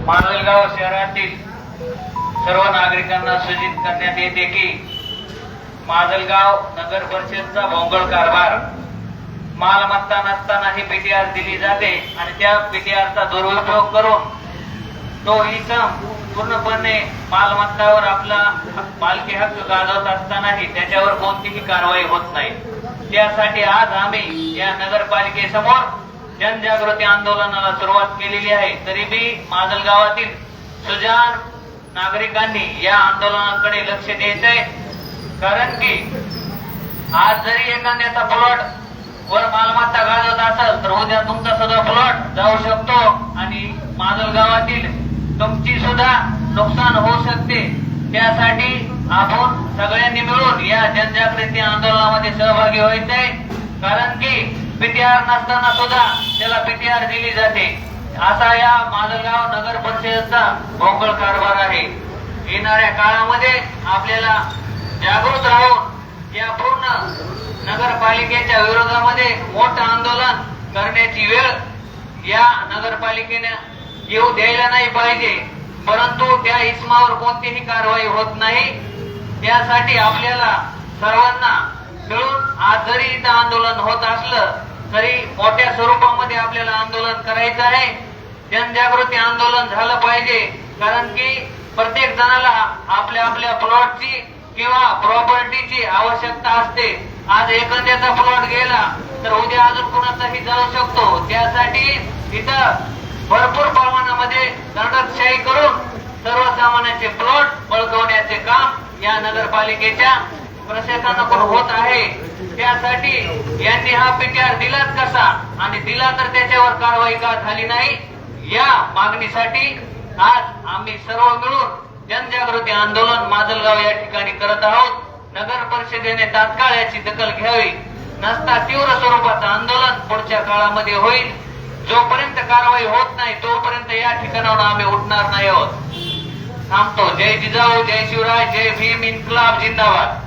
माजलगाव शहरातील सर्व नागरिकांना सूचित करण्यात येते की माजलगाव नगर परिषदचा भोंगळ कारभार, मालमत्ता नसतानाही पीटीआर दिली जाते आणि त्या पीटीआरचा दुरुपयोग करून तो इसम पूर्णपणे मालमत्तावर आपला मालकी हक्क गाजवत असतानाही त्याच्यावर कोणतीही कारवाई होत नाही। त्यासाठी आज आम्ही या नगरपालिकेसमोर जनजागृती आंदोलनाला सुरुवात केलेली आहे। तरीही माजलगावातील सुजाण नागरिकांनी या आंदोलनाकडे लक्ष द्यायचंय, कारण की आज जरी एखाद्याचा प्लॉट वर मालमत्ता गाजवत असेल तर उद्या तुमचा सुद्धा प्लॉट जाऊ शकतो आणि माजलगावातील तुमची सुद्धा नुकसान होऊ शकते। त्यासाठी आपण सगळ्यांनी मिळून या जनजागृती आंदोलनामध्ये सहभागी व्हायचंय, कारण की पीटीआर नसताना सुद्धा त्याला पीटीआर दिली जाते। असा या माजलगाव नगर परिषदेचा भोंगळ कारभार आहे। येणाऱ्या काळामध्ये आपल्याला जागृत राहून या पूर्ण नगरपालिकेच्या विरोधामध्ये मोठं आंदोलन करण्याची वेळ या नगरपालिकेने येऊ द्यायला नाही पाहिजे, परंतु त्या इसमावर कोणतीही कारवाई होत नाही। त्यासाठी आपल्याला सर्वांना मिळून आज जरी इथं आंदोलन होत असलं तरी मोठ्या स्वरूपामध्ये आपल्याला आंदोलन करायचं आहे। जनजागृती आंदोलन झालं पाहिजे, कारण की प्रत्येक जणाला आपल्या आपल्या प्लॉटची किंवा प्रॉपर्टीची आवश्यकता असते। आज एखाद्याचा प्लॉट गेला तर उद्या अजून कुणाचाही जाऊ शकतो। त्यासाठी इथं भरपूर प्रमाणामध्ये दंडशाही करून सर्वसामान्यांचे प्लॉट बळकवण्याचे काम या नगरपालिकेच्या प्रशासनाकडून होत आहे। त्यासाठी यांनी हा पीटीआर दिलाच कसा आणि दिला तर त्याच्यावर कारवाई का झाली नाही, या मागणीसाठी आज आम्ही सर्व मिळून जनजागृती आंदोलन माजलगाव या ठिकाणी करत आहोत। नगर परिषदेने तात्काळ याची दखल घ्यावी, नसता तीव्र स्वरूपाचं आंदोलन पुढच्या काळामध्ये होईल। जोपर्यंत कारवाई होत नाही तोपर्यंत या ठिकाणावर आम्ही उठणार नाही आहोत। थांबतो। जय जिजाऊ, जय शिवराय, जय भीम, इन्क्लाब जिंदाबाद।